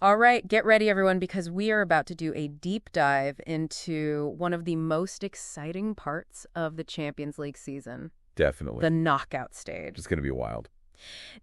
All right, get ready, everyone, because we are about to do a deep dive into one of the most exciting parts of the Champions League season. Definitely. The knockout stage. It's going to be wild.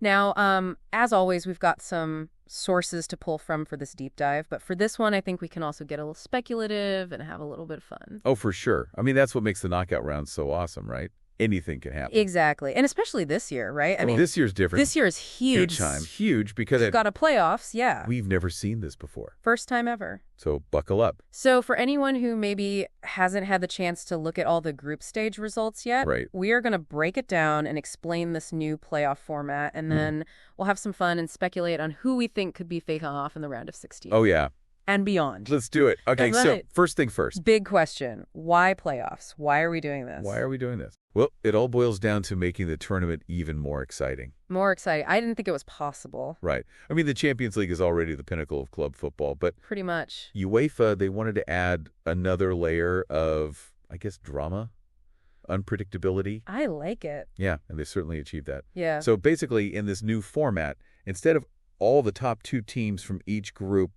Now, as always, we've got some sources to pull from for this deep dive, but for this one, I think we can also get a little speculative and have a little bit of fun. Oh, for sure. I mean, that's what makes the knockout round so awesome, right? Anything can happen. Exactly. And especially this year, right? I mean, this year's different. This year is huge. Big time. Huge because We've got a playoffs, yeah. We've never seen this before. First time ever. So buckle up. So for anyone who maybe hasn't had the chance to look at all the group stage results yet, right, we are going to break it down and explain this new playoff format, and then we'll have some fun and speculate on who we think could be facing off in the round of 16. Oh, yeah. And beyond. Let's do it. Okay, so first thing first. Big question. Why playoffs? Why are we doing this? Why are we doing this? Well, it all boils down to making the tournament even more exciting. More exciting. I didn't think it was possible. Right. I mean, the Champions League is already the pinnacle of club football, but pretty much. UEFA, they wanted to add another layer of, I guess, drama, unpredictability. I like it. Yeah, and they certainly achieved that. Yeah. So basically, in this new format, instead of all the top 2 teams from each group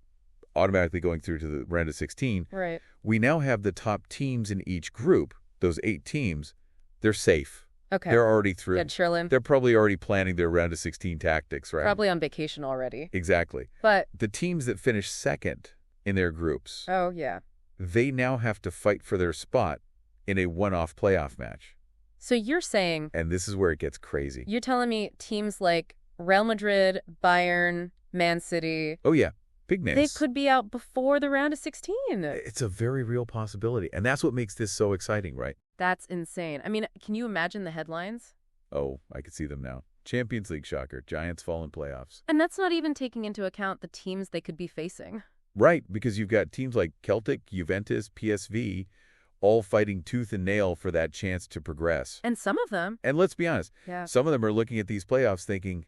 automatically going through to the round of 16, right, we now have the top teams in each group, those 8 teams, they're safe. Okay. They're already through. Good, chillin'. They're probably already planning their round of 16 tactics, right? Probably on vacation already. Exactly. But the teams that finish second in their groups, oh, yeah, they now have to fight for their spot in a one-off playoff match. So you're saying... And this is where it gets crazy. You're telling me teams like Real Madrid, Bayern, Man City... Oh, yeah. Big names. They could be out before the round of 16. It's a very real possibility. And that's what makes this so exciting, right? That's insane. I mean, can you imagine the headlines? Oh, I can see them now. Champions League shocker. Giants fall in playoffs. And that's not even taking into account the teams they could be facing. Right, because you've got teams like Celtic, Juventus, PSV, all fighting tooth and nail for that chance to progress. And some of them... And let's be honest, yeah, some of them are looking at these playoffs thinking,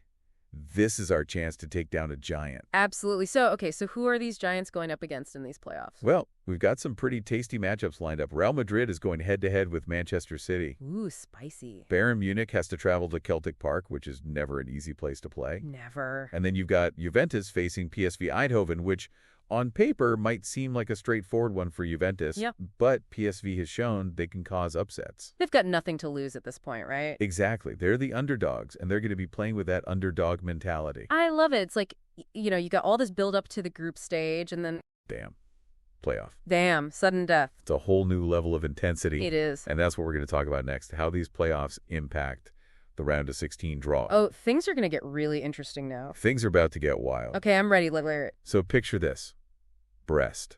this is our chance to take down a giant. Absolutely. So who are these giants going up against in these playoffs? Well, we've got some pretty tasty matchups lined up. Real Madrid is going head-to-head with Manchester City. Ooh, spicy. Bayern Munich has to travel to Celtic Park, which is never an easy place to play. Never. And then you've got Juventus facing PSV Eindhoven, which on paper might seem like a straightforward one for Juventus, yep, but PSV has shown they can cause upsets. They've got nothing to lose at this point, right? Exactly. They're the underdogs, and they're going to be playing with that underdog mentality. I love it. It's like, you know, you got all this build up to the group stage, and then... Damn. Playoff. Damn. Sudden death. It's a whole new level of intensity. It is. And that's what we're going to talk about next, how these playoffs impact the round of 16 draw. Oh, things are going to get really interesting now. Things are about to get wild. Okay, I'm ready. Let's hear it. So picture this. Brest.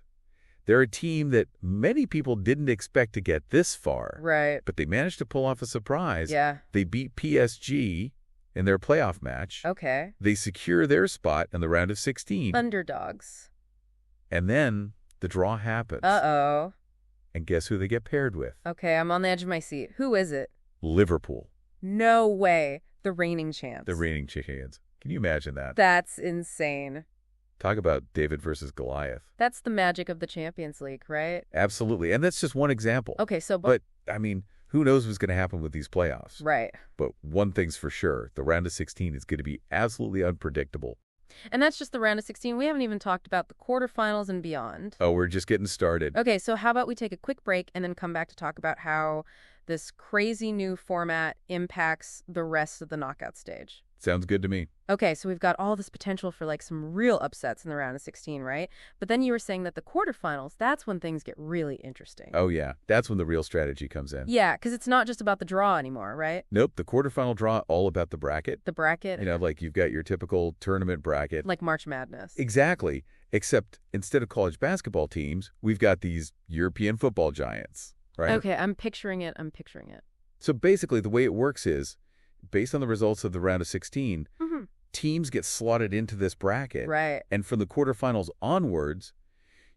They're a team that many people didn't expect to get this far. Right. But they managed to pull off a surprise. Yeah. They beat PSG in their playoff match. Okay. They secure their spot in the round of 16. Underdogs. And then the draw happens. Uh-oh. And guess who they get paired with? Okay, I'm on the edge of my seat. Who is it? Liverpool. No way. The reigning champs. The reigning champions. Can you imagine that? That's insane. Talk about David versus Goliath. That's the magic of the Champions League, right? Absolutely. And that's just one example. Okay, so... But, I mean, who knows what's going to happen with these playoffs? Right. But one thing's for sure. The round of 16 is going to be absolutely unpredictable. And that's just the round of 16. We haven't even talked about the quarterfinals and beyond. Oh, we're just getting started. Okay, so how about we take a quick break and then come back to talk about how this crazy new format impacts the rest of the knockout stage. Sounds good to me. Okay, so we've got all this potential for like some real upsets in the round of 16, right? But then you were saying that the quarterfinals, that's when things get really interesting. Oh, yeah. That's when the real strategy comes in. Yeah, because it's not just about the draw anymore, right? Nope. The quarterfinal draw, all about the bracket. The bracket? You know, like you've got your typical tournament bracket. Like March Madness. Exactly. Except instead of college basketball teams, we've got these European football giants, right? Okay, I'm picturing it. So basically the way it works is, based on the results of the round of 16, teams get slotted into this bracket. Right. And from the quarterfinals onwards,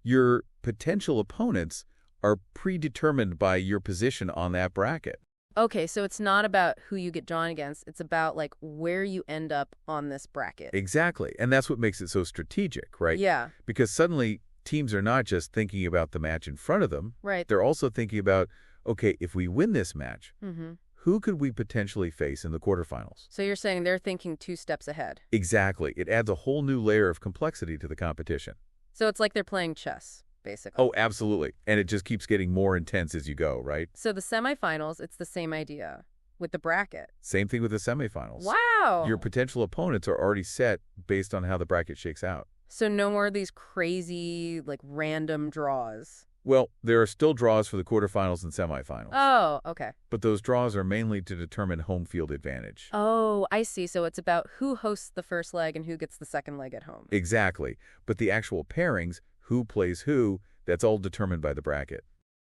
your potential opponents are predetermined by your position on that bracket. Okay, so it's not about who you get drawn against. It's about, like, where you end up on this bracket. Exactly. And that's what makes it so strategic, right? Yeah. Because suddenly teams are not just thinking about the match in front of them. Right. They're also thinking about, okay, if we win this match, who could we potentially face in the quarterfinals? So you're saying they're thinking 2 steps ahead. Exactly. It adds a whole new layer of complexity to the competition. So it's like they're playing chess, basically. Oh, absolutely. And it just keeps getting more intense as you go, right? So the semifinals, it's the same idea with the bracket. Same thing with the semifinals. Wow. Your potential opponents are already set based on how the bracket shakes out. So no more of these crazy, like, random draws. Well, there are still draws for the quarterfinals and semifinals. Oh, okay. But those draws are mainly to determine home field advantage. Oh, I see. So it's about who hosts the first leg and who gets the second leg at home. Exactly. But the actual pairings, who plays who, that's all determined by the bracket.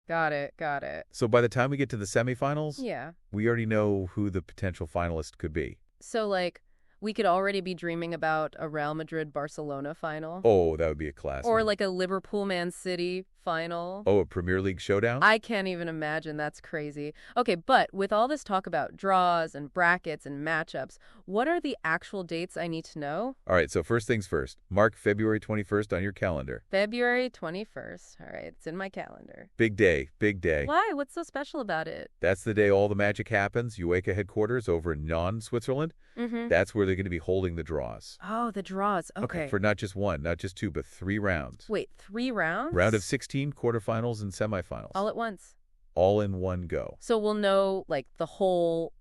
Got it, got it. So by the time we get to the semifinals, Yeah. we already know who the potential finalist could be. So, like, we could already be dreaming about a Real Madrid-Barcelona final. Oh, that would be a classic. Or like a Liverpool-Man City final. Oh, a Premier League showdown? I can't even imagine. That's crazy. Okay, but with all this talk about draws and brackets and matchups, what are the actual dates I need to know? All right, so first things first. Mark February 21st on your calendar. February 21st. All right, it's in my calendar. Big day, big day. Why? What's so special about it? That's the day all the magic happens. UEFA headquarters over in Nyon, Switzerland. Mm-hmm. That's where they're going to be holding the draws. Oh, the draws. Okay. For not just one, not just two, but 3 rounds. Wait, 3 rounds? Round of 16, quarterfinals, and semifinals. All at once. All in one go. So we'll know like the whole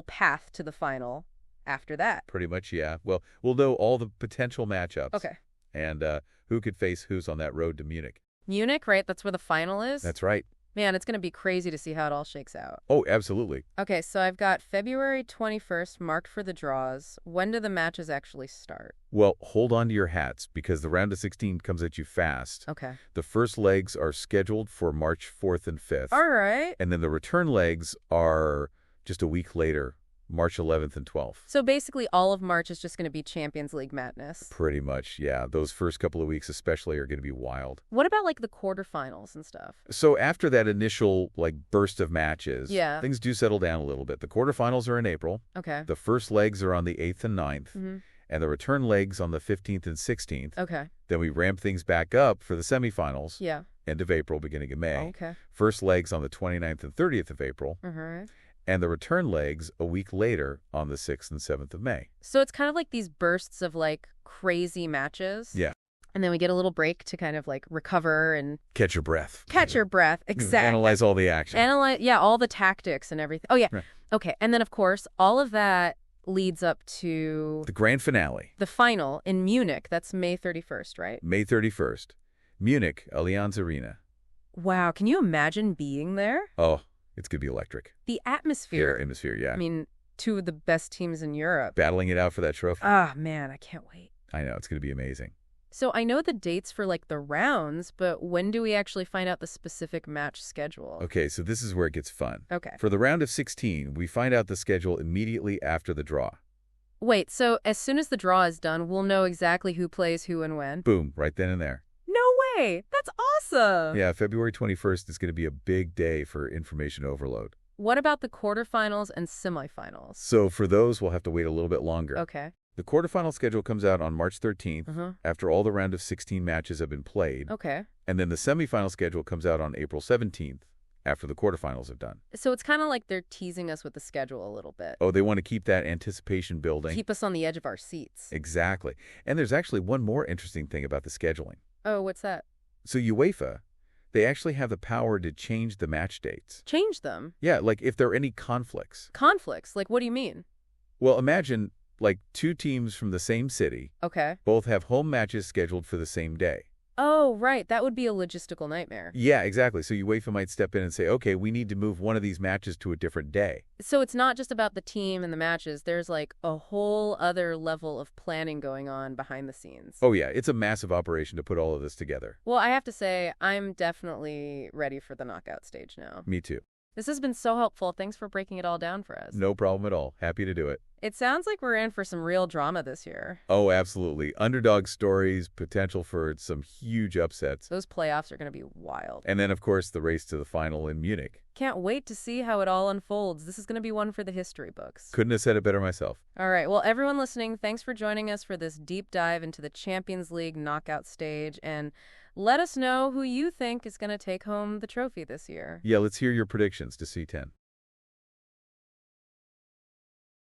path to the final after that. Pretty much, yeah. Well, we'll know all the potential matchups. Okay. And who could face who's on that road to Munich. Munich, right? That's where the final is? That's right. Man, it's going to be crazy to see how it all shakes out. Oh, absolutely. Okay, so I've got February 21st marked for the draws. When do the matches actually start? Well, hold on to your hats because the round of 16 comes at you fast. Okay. The first legs are scheduled for March 4th and 5th. All right. And then the return legs are just a week later, March 11th and 12th. So basically all of March is just going to be Champions League madness. Pretty much, yeah. Those first couple of weeks especially are going to be wild. What about like the quarterfinals and stuff? So after that initial burst of matches, Yeah. things do settle down a little bit. The quarterfinals are in April. Okay. The first legs are on the 8th and 9th. Mm-hmm. And the return legs on the 15th and 16th. Okay. Then we ramp things back up for the semifinals. Yeah. End of April, beginning of May. Okay. First legs on the 29th and 30th of April. Mm-hmm. And the return legs a week later on the 6th and 7th of May. So it's kind of like these bursts of like crazy matches. Yeah. And then we get a little break to kind of like recover and Catch your breath. catch your breath. Exactly. Analyze all the action. Yeah, all the tactics and everything. Oh, yeah. Right. Okay. And then, of course, all of that leads up to The grand finale. the final in Munich. That's May 31st, right? May 31st. Munich, Allianz Arena. Wow. Can you imagine being there? Oh, it's going to be electric. The atmosphere. Atmosphere, yeah. I mean, 2 of the best teams in Europe. Battling it out for that trophy. Ah, man, I can't wait. I know, it's going to be amazing. So I know the dates for like the rounds, but when do we actually find out the specific match schedule? Okay, so this is where it gets fun. Okay. For the round of 16, we find out the schedule immediately after the draw. Wait, so as soon as the draw is done, we'll know exactly who plays who and when? Boom, right then and there. No way! That's awesome! Yeah, February 21st is going to be a big day for information overload. What about the quarterfinals and semifinals? So for those, we'll have to wait a little bit longer. Okay. The quarterfinal schedule comes out on March 13th Uh-huh. after all the round of 16 matches have been played. Okay. And then the semifinal schedule comes out on April 17th after the quarterfinals have done. So it's kind of like they're teasing us with the schedule a little bit. Oh, they want to keep that anticipation building. Keep us on the edge of our seats. Exactly. And there's actually one more interesting thing about the scheduling. Oh, what's that? So UEFA, they actually have the power to change the match dates. Change them? Yeah, like if there are any conflicts. Conflicts? Like, what do you mean? Well, imagine like 2 teams from the same city, Okay. both have home matches scheduled for the same day. Oh, right. That would be a logistical nightmare. Yeah, exactly. So UEFA might step in and say, okay, we need to move one of these matches to a different day. So it's not just about the team and the matches. There's like a whole other level of planning going on behind the scenes. Oh, yeah, it's a massive operation to put all of this together. Well, I have to say, I'm definitely ready for the knockout stage now. Me too. This has been so helpful. Thanks for breaking it all down for us. No problem at all. Happy to do it. It sounds like we're in for some real drama this year. Oh, absolutely. Underdog stories, potential for some huge upsets. Those playoffs are going to be wild. And then, of course, the race to the final in Munich. Can't wait to see how it all unfolds. This is going to be one for the history books. Couldn't have said it better myself. All right. Well, everyone listening, thanks for joining us for this deep dive into the Champions League knockout stage. And let us know who you think is going to take home the trophy this year. Yeah, let's hear your predictions to C10.